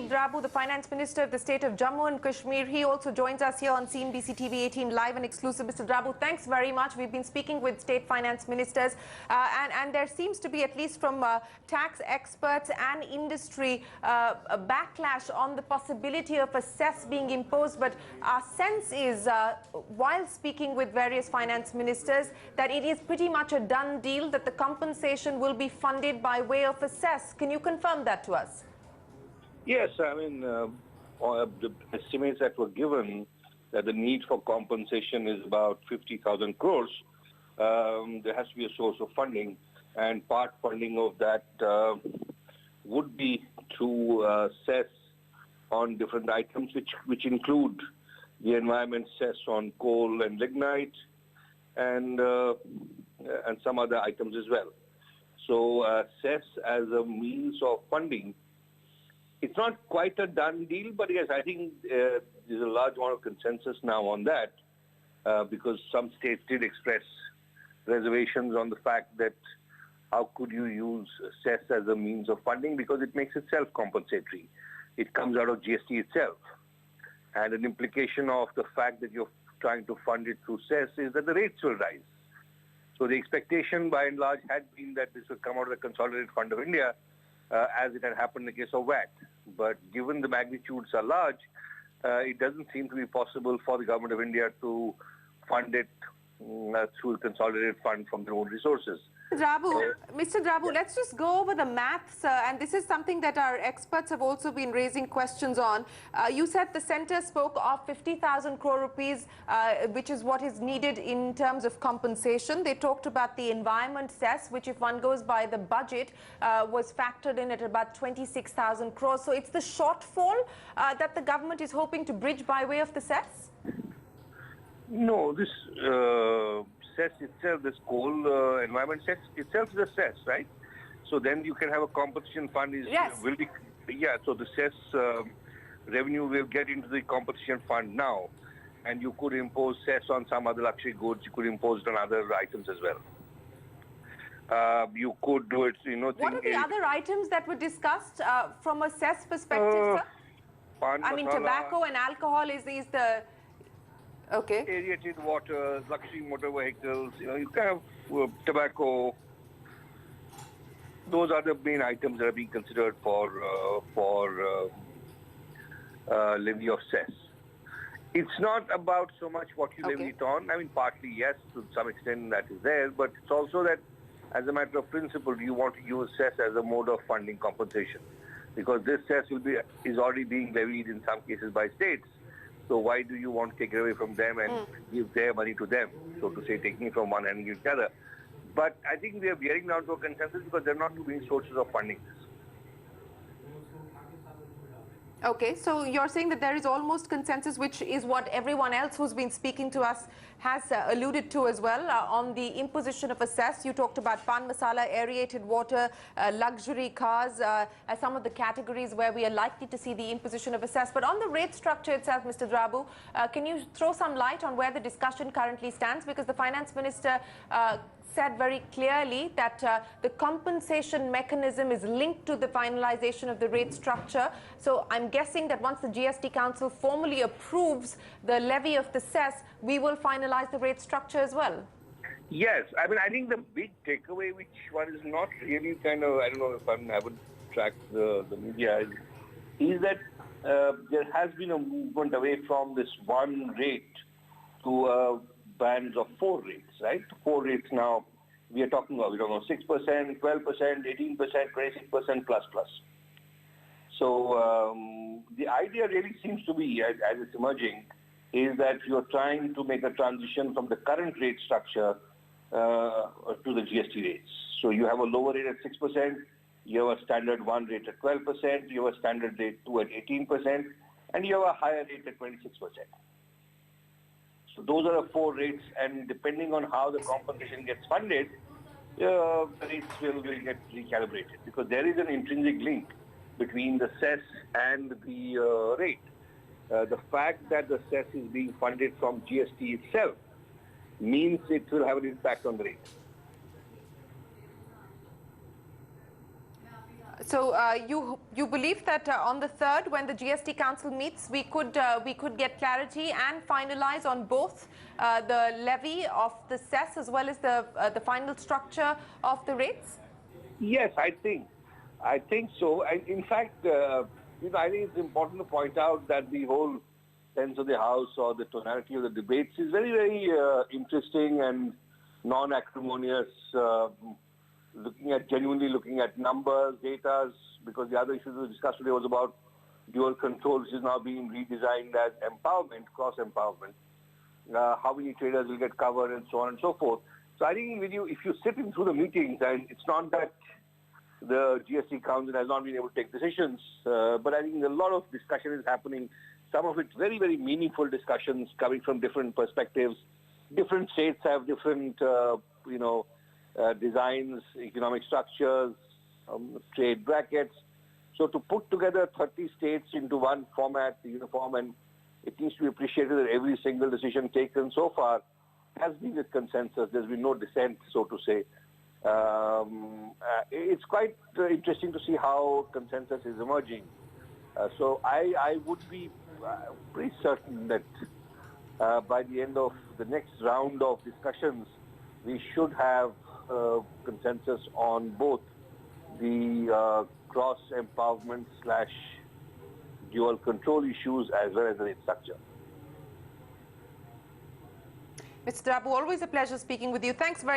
Drabu, the Finance Minister of the state of Jammu and Kashmir, he also joins us here on CNBC-TV18 live and exclusive. Mr. Drabu, thanks very much. We've been speaking with state finance ministers and there seems to be, at least from tax experts and industry, a backlash on the possibility of a cess being imposed. But our sense is, while speaking with various finance ministers, that it is pretty much a done deal, that the compensation will be funded by way of a cess. Can you confirm that to us? Yes, I mean, the estimates that were given that the need for compensation is about 50,000 crores. There has to be a source of funding, and part funding of that would be through cess on different items, which include the environment cess on coal and lignite, and some other items as well. So cess as a means of funding, it's not quite a done deal, but yes, I think there's a large amount of consensus now on that because some states did express reservations on the fact that how could you use cess as a means of funding, because it makes it self-compensatory. It comes out of GST itself. And an implication of the fact that you're trying to fund it through cess is that the rates will rise. So the expectation by and large had been that this would come out of the Consolidated Fund of India, as it had happened in the case of VAT. But given the magnitudes are large, it doesn't seem to be possible for the Government of India to fund it through the Consolidated Fund from their own resources. Mr. Drabu, let's just go over the maths, and this is something that our experts have also been raising questions on. You said the centre spoke of 50,000 crore rupees, which is what is needed in terms of compensation. They talked about the environment cess, which, if one goes by the budget, was factored in at about 26,000 crores. So it's the shortfall that the government is hoping to bridge by way of the cess? No, this cess itself, this coal environment cess itself is a cess, right? So then you can have a compensation fund. Will be, yeah, so the cess revenue will get into the compensation fund now, and you could impose cess on some other luxury goods. You could impose it on other items as well. You could do it, you know. What are the other items that were discussed from a cess perspective, sir? I mean, tobacco and alcohol is the... Okay. Aerated water, luxury motor vehicles, you know, you can have tobacco. Those are the main items that are being considered for levy of cess. It's not about so much what you levy it on. I mean, partly yes, to some extent that is there, but it's also that as a matter of principle, you want to use cess as a mode of funding compensation, because this cess is already being levied in some cases by states. So why do you want to take it away from them and give their money to them? So to say, taking it from one hand and giving it to the other. But I think we are getting down to a consensus because there are not too many sources of funding this. Okay, so you're saying that there is almost consensus, which is what everyone else who's been speaking to us has alluded to as well, on the imposition of a cess. You talked about pan masala, aerated water, luxury cars, as some of the categories where we are likely to see the imposition of a cess. But on the rate structure itself, Mr. Drabu, can you throw some light on where the discussion currently stands? Because the Finance Minister said very clearly that the compensation mechanism is linked to the finalization of the rate structure. So I'm guessing that once the GST Council formally approves the levy of the cess, we will finalize the rate structure as well. Yes, I mean, I think the big takeaway, which one is not really kind of, I don't know if I haven't tracked the media, is that there has been a movement away from this one rate to bands of 4 rates, right? 4 rates now. We're talking about 6%, 12%, 18%, 26% plus. So the idea really seems to be, as it's emerging, is that you're trying to make a transition from the current rate structure to the GST rates. So you have a lower rate at 6%, you have a standard 1 rate at 12%, you have a standard rate 2 at 18%, and you have a higher rate at 26%. So those are the 4 rates, and depending on how the compensation gets funded, the rates will get recalibrated, because there is an intrinsic link between the cess and the rate. The fact that the cess is being funded from GST itself means it will have an impact on the rate. So you believe that on the 3rd, when the GST Council meets, we could get clarity and finalize on both the levy of the cess as well as the final structure of the rates? Yes, I think so. And in fact, I think it's important to point out that the whole sense of the House or the tonality of the debates is very, very interesting and non-acrimonious. Genuinely looking at numbers, data, because the other issue we discussed today was about dual control, which is now being redesigned as empowerment, cross-empowerment. How many traders will get covered and so on and so forth. So I think if you sit in through the meetings, and it's not that the GST Council has not been able to take decisions, but I think a lot of discussion is happening. Some of it very, very meaningful discussions coming from different perspectives. Different states have different, designs, economic structures, trade brackets. So to put together 30 states into one format, uniform, and it needs to be appreciated that every single decision taken so far has been with consensus. There's been no dissent, so to say. It's quite interesting to see how consensus is emerging. So I would be pretty certain that by the end of the next round of discussions, we should have consensus on both the cross-empowerment / dual control issues as well as the rate structure. Mr. Drabu, always a pleasure speaking with you. Thanks very